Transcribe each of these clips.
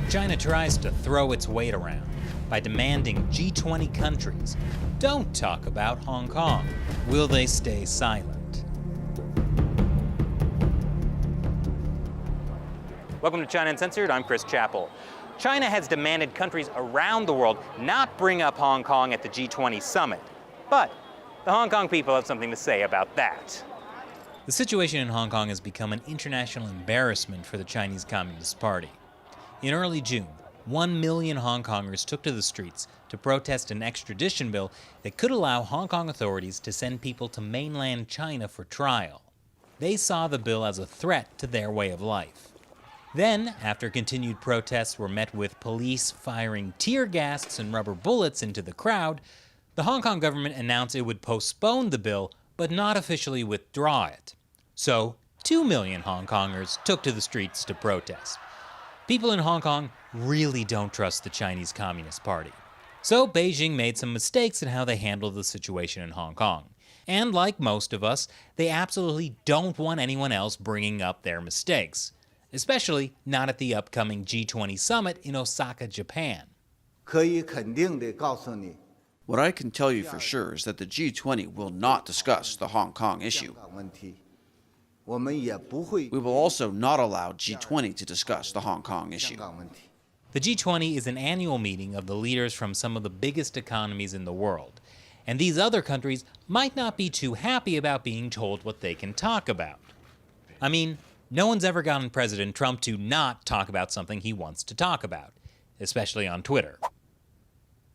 China tries to throw its weight around by demanding G20 countries don't talk about Hong Kong. Will they stay silent? Welcome to China Uncensored. I'm Chris Chappell. China has demanded countries around the world not bring up Hong Kong at the G20 summit. But the Hong Kong people have something to say about that. The situation in Hong Kong has become an international embarrassment for the Chinese Communist Party. In early June, 1 million Hong Kongers took to the streets to protest an extradition bill that could allow Hong Kong authorities to send people to mainland China for trial. They saw the bill as a threat to their way of life. Then, after continued protests were met with police firing tear gas and rubber bullets into the crowd, the Hong Kong government announced it would postpone the bill but not officially withdraw it. So, 2 million Hong Kongers took to the streets to protest. People in Hong Kong really don't trust the Chinese Communist Party. So Beijing made some mistakes in how they handled the situation in Hong Kong. And like most of us, they absolutely don't want anyone else bringing up their mistakes. Especially not at the upcoming G20 summit in Osaka, Japan. What I can tell you for sure is that the G20 will not discuss the Hong Kong issue. We will also not allow G20 to discuss the Hong Kong issue. The G20 is an annual meeting of the leaders from some of the biggest economies in the world. And these other countries might not be too happy about being told what they can talk about. I mean, no one's ever gotten President Trump to not talk about something he wants to talk about, especially on Twitter.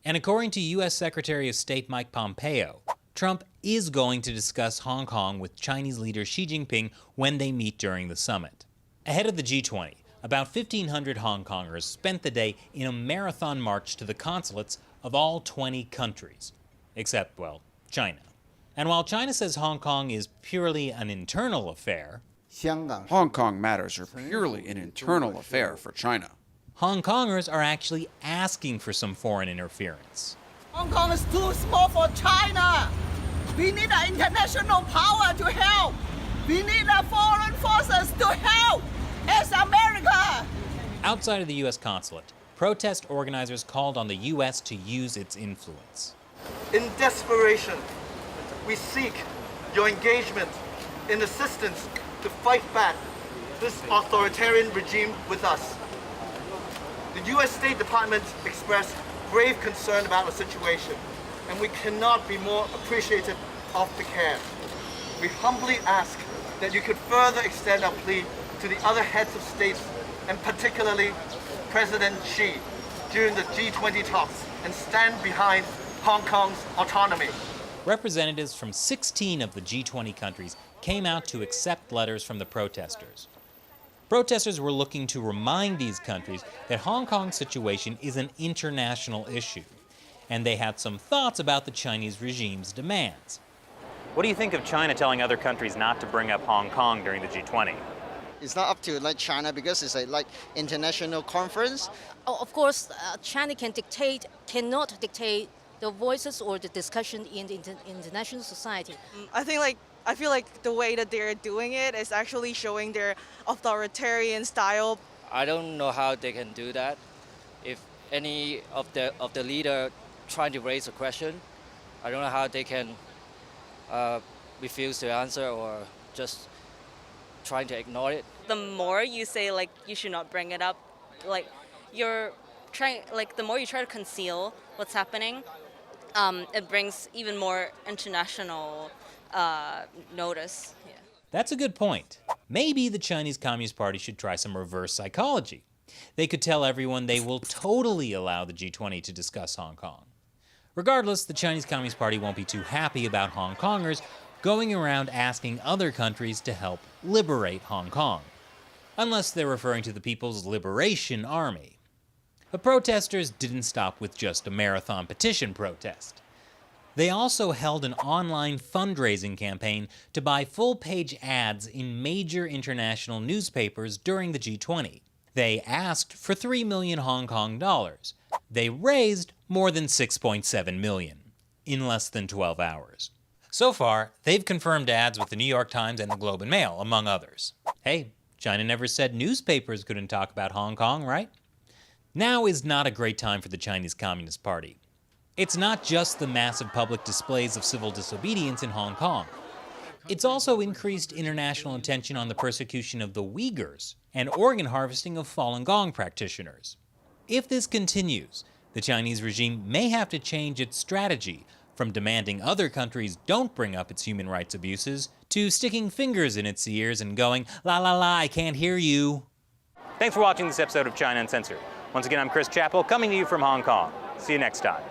And according to U.S. Secretary of State Mike Pompeo, Trump is going to discuss Hong Kong with Chinese leader Xi Jinping when they meet during the summit. Ahead of the G20, about 1,500 Hong Kongers spent the day in a marathon march to the consulates of all 20 countries, except, well, China. And while China says Hong Kong is purely an internal affair, Hong Kong matters are purely an internal affair for China. Hong Kongers are actually asking for some foreign interference. Hong Kong is too small for China. We need an international power to help. We need foreign forces to help. It's America. Outside of the U.S. consulate, protest organizers called on the U.S. to use its influence. In desperation, we seek your engagement and assistance to fight back this authoritarian regime with us. The U.S. State Department expressed grave concern about the situation, and we cannot be more appreciative of the care. We humbly ask that you could further extend our plea to the other heads of states, and particularly President Xi, during the G20 talks, and stand behind Hong Kong's autonomy. Representatives from 16 of the G20 countries came out to accept letters from the protesters. Protesters were looking to remind these countries that Hong Kong's situation is an international issue, and they had some thoughts about the Chinese regime's demands. What do you think of China telling other countries not to bring up Hong Kong during the G20? It's not up to China because it's a international conference. Oh, of course, China cannot dictate the voices or the discussion in the international society. I feel like the way that they're doing it is actually showing their authoritarian style. I don't know how they can do that. If any of the leader trying to raise a question, I don't know how they can refuse to answer or just trying to ignore it. The more you say you should not bring it up, the more you try to conceal what's happening, it brings even more international notice. Yeah. That's a good point. Maybe the Chinese Communist Party should try some reverse psychology. They could tell everyone they will totally allow the G20 to discuss Hong Kong. Regardless, the Chinese Communist Party won't be too happy about Hong Kongers going around asking other countries to help liberate Hong Kong. Unless they're referring to the People's Liberation Army. The protesters didn't stop with just a marathon petition protest. They also held an online fundraising campaign to buy full-page ads in major international newspapers during the G20. They asked for 3 million Hong Kong dollars. They raised more than 6.7 million in less than 12 hours. So far, they've confirmed ads with the New York Times and the Globe and Mail, among others. Hey, China never said newspapers couldn't talk about Hong Kong, right? Now is not a great time for the Chinese Communist Party. It's not just the massive public displays of civil disobedience in Hong Kong. It's also increased international attention on the persecution of the Uyghurs and organ harvesting of Falun Gong practitioners. If this continues, the Chinese regime may have to change its strategy from demanding other countries don't bring up its human rights abuses to sticking fingers in its ears and going, la la la, I can't hear you. Thanks for watching this episode of China Uncensored. Once again, I'm Chris Chappell, coming to you from Hong Kong. See you next time.